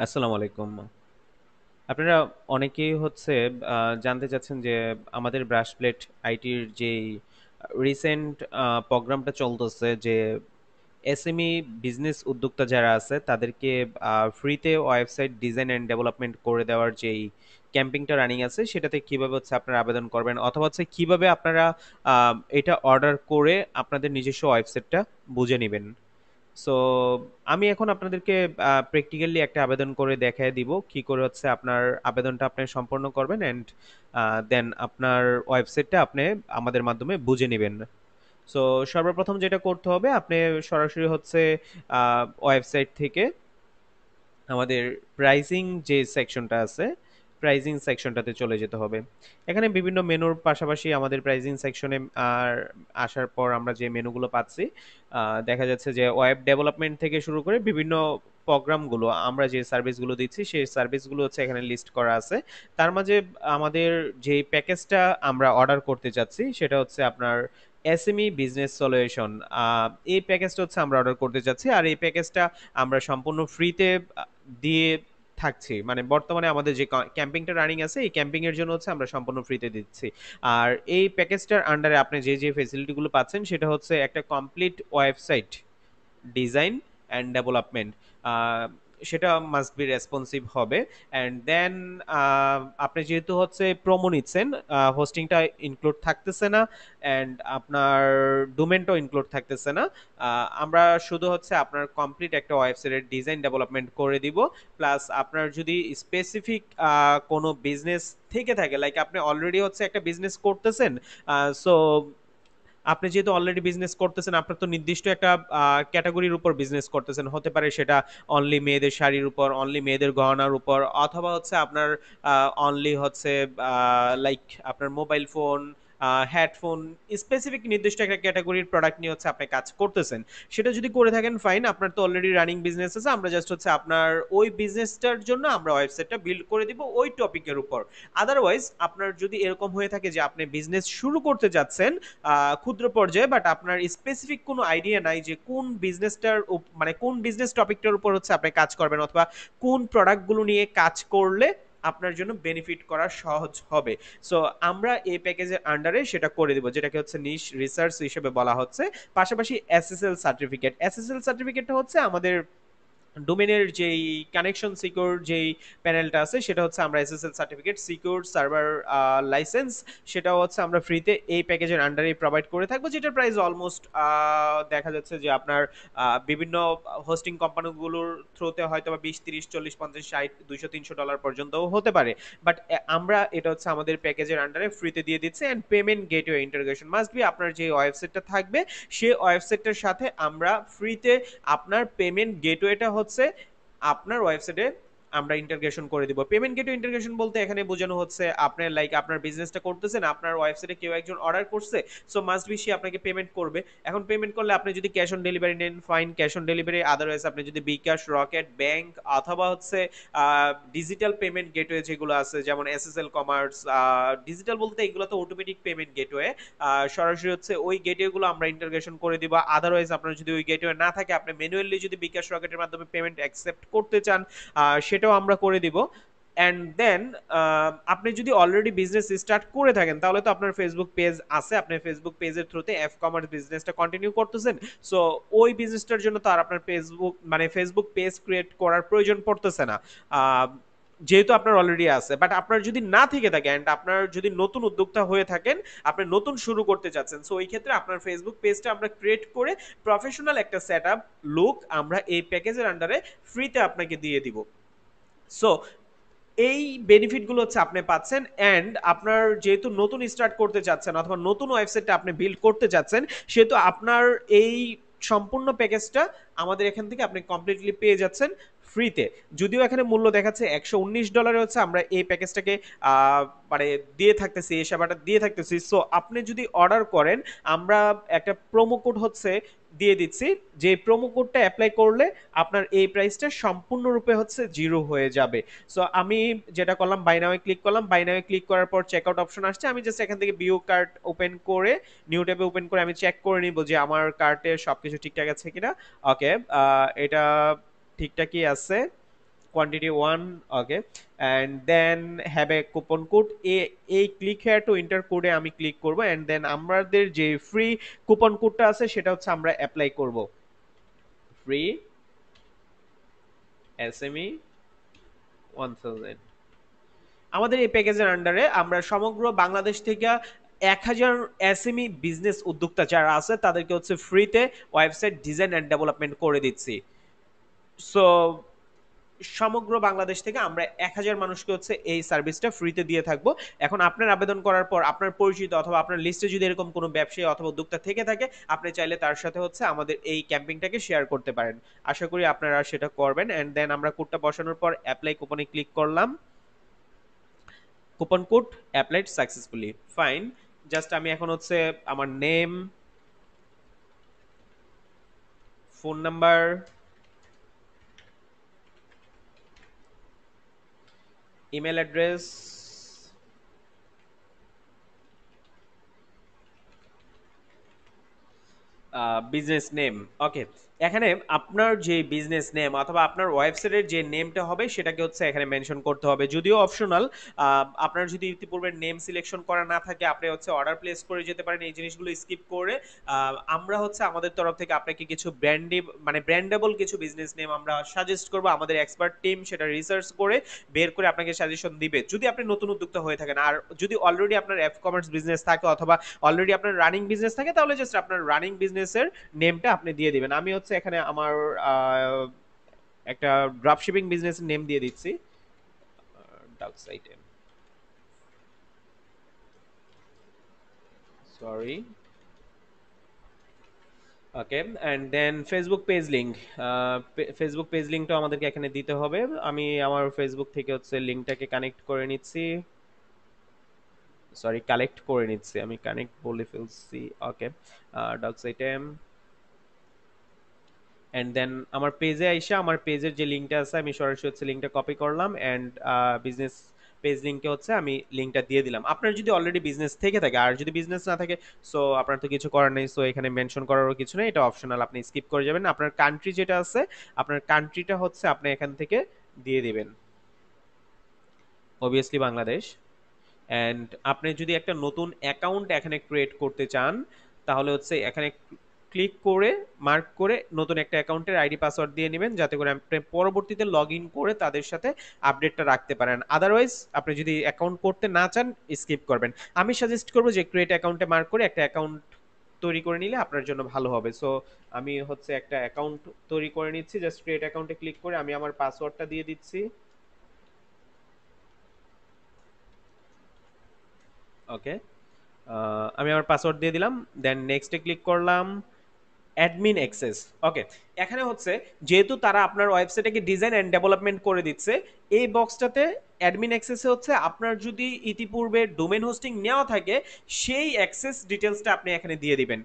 আসসালামু আলাইকুম। আপনারা অনেকেই জানতে চাচ্ছেন যে আমাদের ব্রাশ প্লেট আইটির যেই রিসেন্ট প্রোগ্রামটা চলতেছে যে এসএমই বিজনেস উদ্যোক্তা যারা আছে তাদেরকে ফ্রিতে ওয়েবসাইট ডিজাইন অ্যান্ড ডেভেলপমেন্ট করে দেওয়ার যেই ক্যাম্পিংটা রানিং আছে সেটাতে কিভাবে আপনারা আবেদন করবেন অথবা কিভাবে আপনারা এটা অর্ডার করে আপনাদের নিজস্ব ওয়েবসাইটটা বুঝে নেবেন। সো আমি এখন আপনাদেরকে প্র্যাকটিক্যালি একটা আবেদন করে দেখায় দিব কি করে আপনার আবেদনটা আপনি সম্পন্ন করবেন এন্ড দেন আপনার ওয়েবসাইটটা আপনি আমাদের মাধ্যমে বুঝে নেবেন। সো সর্বপ্রথম যেটা করতে হবে আপনি সরাসরি ওয়েবসাইট থেকে আমাদের প্রাইসিং যে সেকশনটা আছে প্রাইসিং সেকশনটাতে চলে যেতে হবে। এখানে বিভিন্ন মেনুর পাশাপাশি আমাদের প্রাইসিং সেকশনে আর আসার পর আমরা যে মেনুগুলো পাচ্ছি দেখা যাচ্ছে যে ওয়েব ডেভেলপমেন্ট থেকে শুরু করে বিভিন্ন প্রোগ্রামগুলো আমরা যে সার্ভিসগুলো দিচ্ছি সেই সার্ভিসগুলো এখানে লিস্ট করা আছে। তার মাঝে আমাদের যে প্যাকেজটা আমরা অর্ডার করতে চাচ্ছি সেটা আপনার এসএমই বিজনেস সলিউশন। এই প্যাকেজটা আমরা অর্ডার করতে চাচ্ছি আর এই প্যাকেজটা আমরা সম্পূর্ণ ফ্রিতে দিয়ে থাকছি, মানে বর্তমানে আমাদের যে ক্যাম্পিংটা রানিং আছে এই ক্যাম্পিং এর জন্য আমরা সম্পূর্ণ ফ্রিতে দিচ্ছি। আর এই প্যাকেজটার আন্ডারে আপনি যে যে ফেসিলিটিগুলো পাচ্ছেন সেটা একটা complete website design and development. সেটা মাস্ট বি রেসপন্সিভ হবে। অ্যান্ড দেন আপনি যেহেতু প্রোমো নিচ্ছেন, হোস্টিংটা ইনক্লুড থাকতেছে না অ্যান্ড আপনার ডোমেনটাও ইনক্লুড থাকতেছে না। আমরা শুধু আপনার কমপ্লিট একটা ওয়েবসাইটের ডিজাইন ডেভেলপমেন্ট করে দিব। প্লাস আপনার যদি স্পেসিফিক কোনো বিজনেস থেকে থাকে, লাইক আপনি অলরেডি একটা বিজনেস করতেছেন, সো আপনি যেহেতু অলরেডি বিজনেস করতেছেন আপনার তো নির্দিষ্ট একটা ক্যাটাগরির উপর বিজনেস করতেছেন, হতে পারে সেটা অনলি মেয়েদের শাড়ির উপর, অনলি মেয়েদের গহনার উপর, অথবা আপনার অনলি লাইক আপনার মোবাইল ফোন, হেডফোন, স্পেসিফিক নির্দিষ্ট একটা ক্যাটাগরির প্রোডাক্ট নিয়ে আপনি কাজ করতেছেন। সেটা যদি করে থাকেন ফাইন, আপনার তো অলরেডি রানিং বিজনেস আছে, আমরা জাস্ট আপনার ওই বিজনেসটার জন্য আমরা ওয়েবসাইটটা বিল্ড করে দিব ওই টপিকের উপর। আদারওয়াইজ আপনার যদি এরকম হয়ে থাকে যে আপনি বিজনেস শুরু করতে যাচ্ছেন ক্ষুদ্র পর্যায়ে, বাট আপনার স্পেসিফিক কোনো আইডিয়া নাই যে কোন বিজনেসটার মানে কোন বিজনেস টপিকটার উপর আপনি কাজ করবেন অথবা কোন প্রোডাক্টগুলো নিয়ে কাজ করলে আপনার জন্য বেনিফিট করা সহজ হবে। সো আমরা এই প্যাকেজের আন্ডারে সেটা করে দিব, যেটাকে নিশ রিসার্চ হিসেবে বলা হচ্ছে। পাশাপাশি এসএসএল সার্টিফিকেট, এসএসএল সার্টিফিকেটটা আমাদের ডোমেনের যেই কানেকশন সিকিউর যেই প্যানেলটা আছে সেটা আমরা SSL certificate secure server licence সেটাও আমরা ফ্রিতে এই প্যাকেজের আন্ডারে প্রোভাইড করে থাকবো, যেটার প্রাইস অলমোস্ট দেখা যাচ্ছে যে আপনার বিভিন্ন হোস্টিং কোম্পানিগুলোর থ্রুতে হয়তো বা 20, 30, 40, 50, 60, 200, 300 ডলার পর্যন্তও হতে পারে। বাট আমরা এটা আমাদের প্যাকেজের আন্ডারে ফ্রিতে দিয়ে দিচ্ছে। And payment gateway integration must be, আপনার যে ওয়েবসাইটটা থাকবে সেই ওয়েবসাইটটার সাথে আমরা ফ্রিতে আপনার পেমেন্ট গেটওয়েটা আপনার ওয়েবসাইটে আমরা ইন্টিগ্রেশন করে দিব। পেমেন্ট গেটওয়ে ইন্টিগ্রেশন বলতে এখানে বোঝানো আপনার লাইক আপনার বিজনেসটা করতেছেন, আপনার ওয়েবসাইটে কেউ একজন অর্ডার করছে, সো মাস্ট বি সে আপনাকে পেমেন্ট করবে। এখন পেমেন্ট করলে আপনি যদি ক্যাশ অন ডেলিভারি নেন fine, cash on delivery. Otherwise আপনি যদি বিকাশ, রকেট, ব্যাংক অথবা ডিজিটাল পেমেন্ট গেটওয়ে যেগুলো আছে যেমন এসএসএল কমার্স, ডিজিটাল বলতে এগুলো তো অটোমেটিক পেমেন্ট গেটওয়ে, সরাসরি ওই গেটওয়েগুলো আমরা ইন্টিগ্রেশন করে দিব। আদারওয়াইজ আপনার যদি ওই গেটওয়ে না থাকে, আপনি ম্যানুয়ালি যদি বিকাশ, রকেটের মাধ্যমে পেমেন্ট অ্যাকসেপ্ট করতে চান সেটাও আমরা করে দিব। অ্যান্ড দেন আপনি যদি অলরেডি বিজনেস স্টার্ট করে থাকেন তাহলে তো আপনার ফেসবুক পেজ আছে, আপনি ফেসবুক পেজের থ্রুতে এফ কমার্স বিজনেসটা কন্টিনিউ করতেছেন। সো ওই বিজনেসটার জন্য তো আর আপনার ফেসবুক পেজ ক্রিয়েট করার প্রয়োজন পড়তেছে না, যেহেতু আপনার অলরেডি আছে। বাট আপনার যদি না থেকে থাকে অ্যান্ড আপনার যদি নতুন উদ্যোক্তা হয়ে থাকেন, আপনি নতুন শুরু করতে চাচ্ছেন, সো এই ক্ষেত্রে আপনার ফেসবুক পেজটা আমরা ক্রিয়েট করে প্রফেশনাল একটা সেট আপ লুক আমরা এই প্যাকেজের আন্ডারে ফ্রিতে আপনাকে দিয়ে দিব। সো এই বেনিফিটগুলো আপনি পাচ্ছেন। অ্যান্ড আপনার যেহেতু নতুন স্টার্ট করতে চাচ্ছেন অথবা নতুন ওয়েবসাইটটা আপনি বিল্ড করতে চাচ্ছেন, সেহেতু আপনার এই সম্পূর্ণ প্যাকেজটা আমাদের এখান থেকে আপনি কমপ্লিটলি পেয়ে যাচ্ছেন ফ্রিতে। যদিও এখানে মূল্য দেখাচ্ছে $119, আমরা এই প্যাকেজটাকে মানে দিয়ে থাকতেছি, এই সেবাটা দিয়ে থাকতেছি। সো আপনি যদি অর্ডার করেন আমরা একটা প্রোমো কোড দিয়ে দিচ্ছি, যে প্রোমো কোডটা অ্যাপ্লাই করলে আপনার এই প্রাইসটা সম্পূর্ণরূপে জিরো হয়ে যাবে। সো আমি যেটা করলাম বাই নাও ক্লিক করলাম, বাই নাও ক্লিক করার পর চেক আউট অপশন আসছে, আমি জাস্ট এখান থেকে ভিউ কার্ট ওপেন করে নিউ ট্যাবে ওপেন করে আমি চেক করে নিব যে আমার কার্টে সবকিছু ঠিকঠাক আছে কিনা। ওকে, এটা ঠিকঠাকই আছে। quantity 1, okay, and then have a coupon code এই click here to enter code আমি ক্লিক করব, and then আমাদের যে ফ্রি কুপন কোডটা আছে সেটা হচ্ছে আমরা অ্যাপ্লাই করব, ফ্রি এসএমই 1000। আমাদের এই প্যাকেজের আন্ডারে আমরা সমগ্র বাংলাদেশ থেকে 1000 এসএমই বিজনেস উদ্যোক্তা যারা আছে তাদেরকে হচ্ছে ফ্রিতে ওয়েবসাইট ডিজাইন এন্ড ডেভেলপমেন্ট করে দিচ্ছি। সো সমগ্র বাংলাদেশ থেকে আমরা 1000 মানুষকে হচ্ছে এই সার্ভিসটা ফ্রিতে দিয়ে থাকবো। এখন আপনার আবেদন করার পর আপনার পরিচিত অথবা আপনার লিস্টে যদি এরকম কোনো ব্যবসায়ী অথবা উদ্যোক্তা থেকে থাকে, আপনি চাইলে তার সাথে হচ্ছে আমাদের এই ক্যাম্পেইনটাকে শেয়ার করতে পারেন। আশা করি আপনারা সেটা করবেন। এন্ড দেন আমরা কোডটা বসানোর পর অ্যাপ্লাই কুপনে ক্লিক করলাম, coupon code applied successfully, fine. Just আমি এখন হচ্ছে আমার name, phone number, email address, business name, okay. এখানে আপনার যে বিজনেস নেম অথবা আপনার ওয়েবসাইটের যে নেমটা হবে সেটাকে হচ্ছে এখানে মেনশন করতে হবে, যদিও অপশনাল। আপনার যদি ইতিপূর্বে নেম সিলেকশন করা না থাকে আপনি হচ্ছে অর্ডার প্লেস করে যেতে পারেন এই জিনিসগুলো স্কিপ করে। আমরা হচ্ছে আমাদের তরফ থেকে আপনাকে কিছু ব্র্যান্ডেবল কিছু বিজনেস নেম আমরা সাজেস্ট করব, আমাদের এক্সপার্ট টিম সেটা রিসার্চ করে বের করে আপনাকে সাজেশন দিবে যদি আপনি নতুন উদ্যোক্তা হয়ে থাকেন। আর যদি অলরেডি আপনার অ্যাপ কমার্স বিজনেস থাকে অথবা অলরেডি আপনার রানিং বিজনেস থাকে তাহলে জাস্ট আপনার রানিং বিজনেসের নেমটা আপনি দিয়ে দিবেন। আমি হচ্ছে এখানে আমার একটা ড্রপ শিপিং বিজনেসের নেম দিয়ে দিচ্ছি, ডাক সাইটে, sorry, okay. And then Facebook page link, Facebook page লিংকটা আমাদেরকে এখানে দিতে হবে। আমি আমার ফেসবুক থেকে হচ্ছে লিংকটাকে কানেক্ট করে নিচ্ছি, সরি কালেক্ট করে নিচ্ছি, আমি কানেক্ট বলে ফেলছি, ওকে। ডাক সাইটে এন্ড দেন আমার পেজে আইসা আমার পেজের যে লিংকটা আছে আমি সরাসরি হচ্ছে লিংকটা কপি করলাম, এন্ড বিজনেস পেজ লিংকে হচ্ছে আমি লিংকটা দিয়ে দিলাম। আপনার যদি অলরেডি বিজনেস থেকে থাকে, আর যদি বিজনেস না থাকে সো আপনার তো কিছু করার নেই, সো এখানে মেনশন করারও কিছু নেই, এটা অপশনাল, আপনি স্কিপ করে যাবেন। আপনার কান্ট্রি যেটা আছে আপনার কান্ট্রিটা হচ্ছে আপনি এখান থেকে দিয়ে দিবেন, অবভিয়াসলি বাংলাদেশ। অ্যান্ড আপনি যদি একটা নতুন অ্যাকাউন্ট এখানে ক্রিয়েট করতে চান তাহলে হচ্ছে এখানে ক্লিক করে মার্ক করে নতুন একটা অ্যাকাউন্টের আইডি পাসওয়ার্ড দিয়ে নেবেন, যাতে করে আপনি পরবর্তীতে লগ ইন করে তাদের সাথে আপডেটটা রাখতে পারেন। আদারওয়াইজ আপনি যদি অ্যাকাউন্ট করতে না চান স্কিপ করবেন। আমি সাজেস্ট করবো যে ক্রিয়েট অ্যাকাউন্টে মার্ক করে একটা অ্যাকাউন্ট তৈরি করে নিলে আপনার জন্য ভালো হবে। সো আমি হচ্ছে একটা অ্যাকাউন্ট তৈরি করে নিচ্ছি, জাস্ট ক্রিয়েট অ্যাকাউন্টে ক্লিক করে আমি আমার পাসওয়ার্ডটা দিয়ে দিচ্ছি, ওকে। আমি আমার পাসওয়ার্ড দিয়ে দিলাম, দেন নেক্সটে ক্লিক করলাম, অ্যাডমিন অ্যাক্সেস, ওকে। এখানে হচ্ছে যেহেতু তারা আপনার ওয়েবসাইটকে ডিজাইন এন্ড ডেভেলপমেন্ট করে দিচ্ছে, এই বক্সটাতে অ্যাডমিন অ্যাক্সেসে হচ্ছে আপনার যদি ইতিপূর্বে ডোমেন হোস্টিং নেওয়া থাকে সেই অ্যাক্সেস ডিটেলসটা আপনি এখানে দিয়ে দিবেন।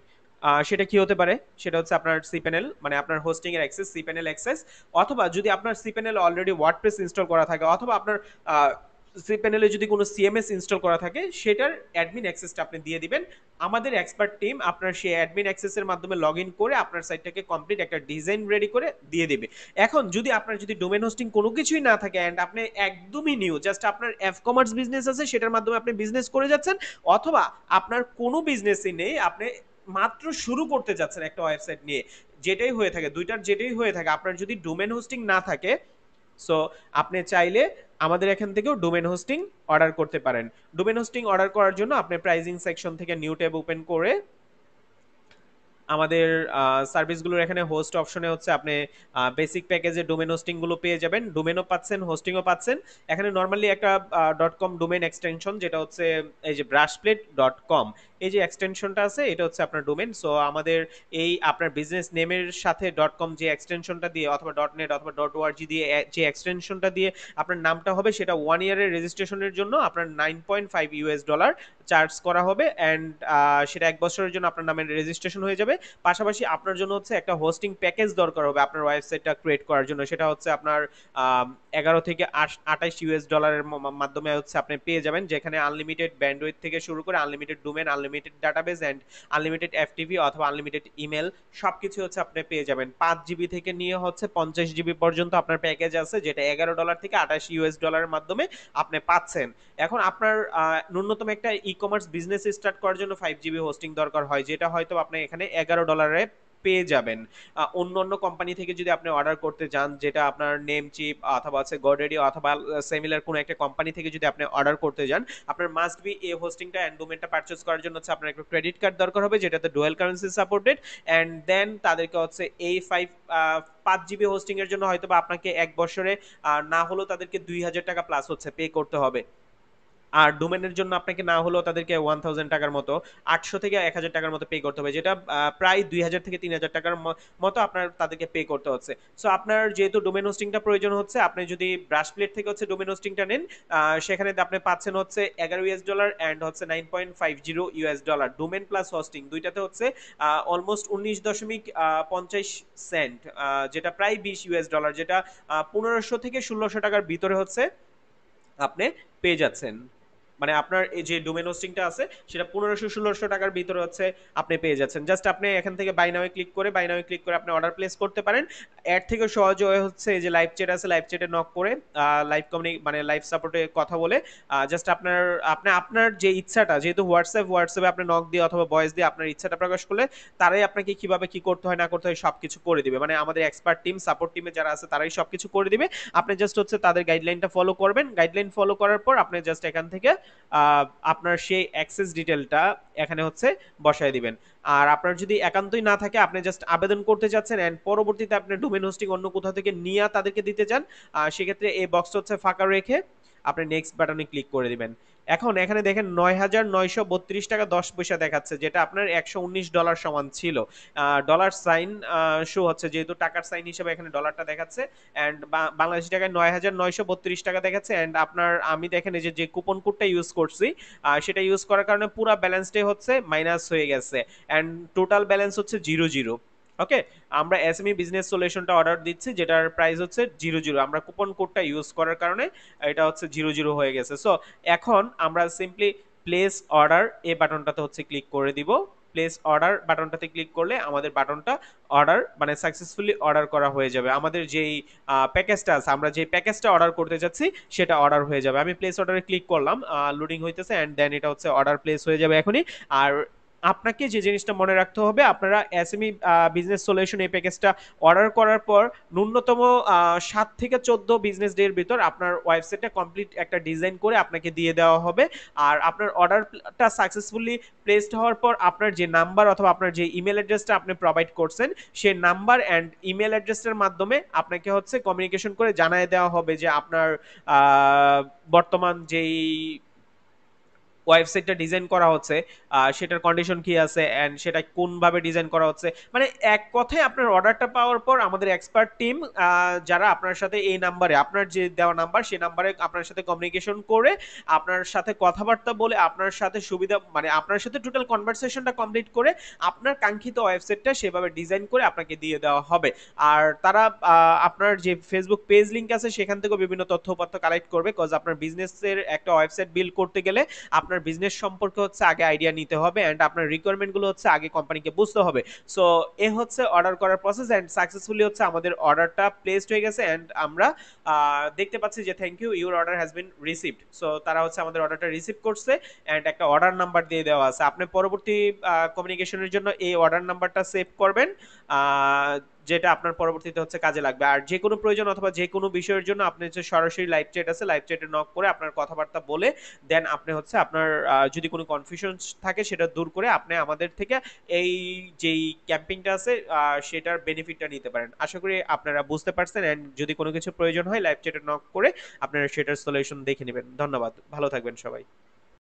সেটা কি হতে পারে, সেটা হচ্ছে আপনার সিপ্যানেল মানে আপনার হোস্টিং এর অ্যাক্সেস, সিপ্যানেল অ্যাক্সেস, অথবা যদি আপনার সিপ্যানেল অলরেডি ওয়ার্ডপ্রেস ইনস্টল করা থাকে অথবা আপনার সি প্যানেলে যদি কোনো সিএমএস ইনস্টল করা থাকে সেটার অ্যাডমিন অ্যাক্সেসটা আপনি দিয়ে দিবেন। আমাদের এক্সপার্ট টিম আপনার সেই অ্যাডমিন অ্যাক্সেসের মাধ্যমে লগ ইন করে আপনার সাইটটাকে কমপ্লিট একটা ডিজাইন রেডি করে দিয়ে দেবে। এখন যদি আপনার যদি ডোমেন হোস্টিং কোনো কিছুই না থাকে অ্যান্ড আপনি একদমই নিউ, জাস্ট আপনার অ্যাপ কমার্স বিজনেস আছে সেটার মাধ্যমে আপনি বিজনেস করে যাচ্ছেন, অথবা আপনার কোনো বিজনেসই নেই, আপনি মাত্র শুরু করতে যাচ্ছেন একটা ওয়েবসাইট নিয়ে, যেটাই হয়ে থাকে দুইটার যেটাই হয়ে থাকে, আপনার যদি ডোমেন হোস্টিং না থাকে সো আপনি চাইলে আমাদের এখান থেকেও ডোমেন হোস্টিং অর্ডার করতে পারেন। ডোমেন হোস্টিং অর্ডার করার জন্য আপনি প্রাইজিং সেকশন থেকে নিউ ট্যাব ওপেন করে আমাদের সার্ভিসগুলোর এখানে হোস্ট অপশনে হচ্ছে আপনি বেসিক প্যাকেজে ডোমেন হোস্টিং গুলো পেয়ে যাবেন, ডোমেনও পাচ্ছেন হোস্টিংও পাচ্ছেন। এখানে নরমালি একটা .com ডোমেন এক্সটেনশন যেটা হচ্ছে এই যে brushplate.com, এই যে এক্সটেনশনটা আছে এটা হচ্ছে আপনার ডোমেন। সো আমাদের এই আপনার বিজনেস নেমের সাথে .com যে এক্সটেনশনটা দিয়ে অথবা .net অথবা .org দিয়ে যে এক্সটেনশনটা দিয়ে আপনার নামটা হবে সেটা 1 ইয়ারের রেজিস্ট্রেশনের জন্য আপনার $9.5 চার্জ করা হবে, অ্যান্ড সেটা 1 বছরের জন্য আপনার নামে রেজিস্ট্রেশন হয়ে যাবে। পাশাপাশি আপনার জন্য হচ্ছে একটা হোস্টিং প্যাকেজ দরকার হবে আপনার ওয়েবসাইটটা ক্রিয়েট করার জন্য, সেটা হচ্ছে আপনার 11 থেকে $28 মাধ্যমে হচ্ছে আপনি পেয়ে যাবেন, যেখানে আনলিমিটেড ব্যান্ডউইথ থেকে শুরু করে unlimited domain, unlimited unlimited database and unlimited FTP অথবা আনলিমিটেড ইমেল সবকিছু হচ্ছে আপনি পেয়ে যাবেন। 5 জিবি থেকে নিয়ে হচ্ছে 50 জিবি পর্যন্ত আপনার প্যাকেজ আছে, যেটা $11 থেকে $28 মাধ্যমে আপনি পাচ্ছেন। এখন আপনার ন্যূনতম একটা ই কমার্স বিজনেস স্টার্ট করার জন্য 5 জিবি হোস্টিং দরকার হয়, যেটা হয়তো আপনি এখানে $11 পেয়ে যাবেন। অন্য অন্য কোম্পানি থেকে যদি আপনি অর্ডার করতে যান, যেটা আপনার নেম চিপ অথবা আছে গোডেডি অথবা সিমিলার কোনো একটা কোম্পানি থেকে যদি আপনি অর্ডার করতে যান, আপনার মাস্ট বি এই হোস্টিংটা এন্ড ডোমেনটা পারচেজ করার জন্য হচ্ছে আপনার একটা ক্রেডিট কার্ড দরকার হবে, যেটাতে dual currency supported. And then তাদেরকে হচ্ছে এই 5 জিবি হোস্টিং এর জন্য হয়তো বা আপনাকে 1 বছরে না হলেও তাদেরকে $2000 প্লাস হচ্ছে পে করতে হবে। আর ডোমেনের জন্য আপনাকে না হলেও তাদেরকে 1000 টাকার মতো, 800 থেকে 1000 টাকার মতো পে করতে হবে, যেটা প্রায় 2000 থেকে 3000 টাকার মতো আপনার তাদেরকে পে করতে হচ্ছে। সো আপনার যেহেতু ডোমেন হোস্টিংটা প্রয়োজন হচ্ছে, আপনি যদি ব্রাশপ্লেট থেকে হচ্ছে ডোমেন হোস্টিংটা নেন, সেখানে আপনি পাচ্ছেন হচ্ছে $11 অ্যান্ড হচ্ছে $9.50 ডোমেন প্লাস হোস্টিং দুইটাতে হচ্ছে অলমোস্ট 19.50 সেন্ট, যেটা প্রায় $20, যেটা 1500 থেকে 1600 টাকার ভিতরে হচ্ছে আপনি পেয়ে যাচ্ছেন। মানে আপনার এই যে ডোমেন হোস্টিংটা আছে সেটা 1500-1600 টাকার ভিতরে হচ্ছে আপনি পেয়ে যাচ্ছেন। জাস্ট আপনি এখান থেকে বাই নাও ক্লিক করে আপনি অর্ডার প্লেস করতে পারেন। এর থেকে সহজ ওয়ে হচ্ছে এই যে লাইভ চ্যাট আছে, লাইভ চ্যাটে নক করে মানে লাইভ সাপোর্টে কথা বলে জাস্ট আপনার যে ইচ্ছাটা, যেহেতু হোয়াটসঅ্যাপে আপনি নক দিয়ে অথবা ভয়েস দিয়ে আপনার ইচ্ছাটা প্রকাশ করলে তারাই আপনাকে কিভাবে কি করতে হয় না করতে হয় সবকিছু করে দিবে। মানে আমাদের এক্সপার্ট টিম, সাপোর্ট টিমে যারা আছে তারাই সবকিছু করে দিবে। আপনি জাস্ট হচ্ছে তাদের গাইডলাইনটা ফলো করবেন। গাইডলাইন ফলো করার পর আপনি জাস্ট এখান থেকে আপনার সেই অ্যাক্সেস ডিটেলটা এখানে হচ্ছে বসায় দিবেন। আর আপনার যদি একান্তই না থাকে, আপনি জাস্ট আবেদন করতে যাচ্ছেন এন্ড পরবর্তীতে আপনি ডোমেন হোস্টিং অন্য কোথাও থেকে নিয়ে তাদেরকে দিতে চান, সেক্ষেত্রে এই বক্সটা হচ্ছে ফাঁকা রেখে আপনি নেক্সট বাটনে ক্লিক করে দিবেন। এখন এখানে দেখেন 9932 টাকা 10 পয়সা দেখাচ্ছে, যেটা আপনার $119 সমান ছিল। ডলার সাইন শো হচ্ছে, যেহেতু টাকার সাইন হিসেবে এখানে ডলারটা দেখাচ্ছে। অ্যান্ড বাংলাদেশি টাকায় 9932 টাকা দেখাচ্ছে। অ্যান্ড আপনার আমি দেখেন এই যে কুপন কোডটা ইউজ করছি, সেটা ইউজ করার কারণে পুরো ব্যালেন্সটাই হচ্ছে মাইনাস হয়ে গেছে। অ্যান্ড টোটাল ব্যালেন্স হচ্ছে 00। ওকে, আমরা এসএমই বিজনেস সলিউশনটা অর্ডার দিচ্ছি, যেটার প্রাইস হচ্ছে 00। আমরা কুপন কোডটা ইউজ করার কারণে এটা হচ্ছে 00 হয়ে গেছে। সো এখন আমরা সিম্পলি প্লেস অর্ডার এই বাটনটাতে হচ্ছে ক্লিক করে দিব। প্লেস অর্ডার বাটনটাতে ক্লিক করলে আমাদের বাটনটা অর্ডার মানে সাকসেসফুলি অর্ডার করা হয়ে যাবে। আমাদের যেই প্যাকেজটা আছে, আমরা যে প্যাকেজটা অর্ডার করতে যাচ্ছি সেটা অর্ডার হয়ে যাবে। আমি প্লেস অর্ডারে ক্লিক করলাম, লোডিং হইতেছে অ্যান্ড দেন এটা হচ্ছে অর্ডার প্লেস হয়ে যাবে এখনই। আর আপনাকে যে জিনিসটা মনে রাখতে হবে, আপনারা এসএমই বিজনেস সলিউশন এই প্যাকেজটা অর্ডার করার পর ন্যূনতম 7 থেকে 14 বিজনেস ডে এর ভিতর আপনার ওয়েবসাইটটা কমপ্লিট একটা ডিজাইন করে আপনাকে দিয়ে দেওয়া হবে। আর আপনার অর্ডারটা সাকসেসফুলি প্লেসড হওয়ার পর আপনার যে নাম্বার অথবা আপনার যে ইমেল অ্যাড্রেসটা আপনি প্রোভাইড করছেন, সেই নাম্বার অ্যান্ড ইমেল অ্যাড্রেসের মাধ্যমে আপনাকে হচ্ছে কমিউনিকেশন করে জানিয়ে দেওয়া হবে যে আপনার বর্তমান যেই ওয়েবসাইটটা ডিজাইন করা হচ্ছে সেটার কন্ডিশন কি আছে এন্ড সেটা কোনভাবে ডিজাইন করা হচ্ছে। মানে এক কথায় আপনার অর্ডারটা পাওয়ার পর আমাদের এক্সপার্ট টিম যারা আপনার সাথে এই নাম্বারে, আপনার যে দেওয়া নাম্বার সেই নাম্বারে আপনার সাথে কমিউনিকেশন করে আপনার সাথে কথাবার্তা বলে আপনার সাথে সুবিধা মানে আপনার সাথে টোটাল কনভারসেশনটা কমপ্লিট করে আপনার কাঙ্ক্ষিত ওয়েবসাইটটা সেভাবে ডিজাইন করে আপনাকে দিয়ে দেওয়া হবে। আর তারা আপনার যে ফেসবুক পেজ লিংক আছে সেখান থেকেও বিভিন্ন তথ্যপত্র কালেক্ট করবে, কজ আপনার বিজনেসের একটা ওয়েবসাইট বিল্ড করতে গেলে আপনার বিজনেস সম্পর্কে হচ্ছে আগে আইডিয়া নিতে হবে এন্ড আপনার রিকোয়ারমেন্ট গুলো হচ্ছে আগে কোম্পানিকে বুঝতে হবে। সো এ হচ্ছে অর্ডার করার প্রসেস এন্ড সাকসেসফুলি হচ্ছে আমাদের অর্ডারটা প্লেসড হয়ে গেছে এন্ড আমরা দেখতে পাচ্ছি যে thank you, your order has been received. So তারা হচ্ছে আমাদের অর্ডারটা রিসিভ করছে এন্ড একটা অর্ডার নাম্বার দিয়ে দেওয়া আছে। আপনি পরবর্তী কমিউনিকেশনের জন্য এই অর্ডার নাম্বারটা সেভ করবেন, যেটা আপনার পরবর্তীতে হচ্ছে কাজে লাগবে। আর যে কোনো প্রয়োজন অথবা যে কোনো বিষয়ের জন্য আপনি হচ্ছে সরাসরি লাইভ চ্যাট আছে, লাইভ চ্যাটে নক করে আপনার কথাবার্তা বলে দেন আপনি হচ্ছে আপনার যদি কোনো কনফিউশন থাকে সেটা দূর করে আপনি আমাদের থেকে এই যেই ক্যাম্পিংটা আছে সেটার বেনিফিটটা নিতে পারেন। আশা করি আপনারা বুঝতে পারছেন এন্ড যদি কোনো কিছু প্রয়োজন হয় লাইভ চ্যাটে নক করে আপনারা সেটার সলিউশন দেখে নেবেন। ধন্যবাদ, ভালো থাকবেন সবাই।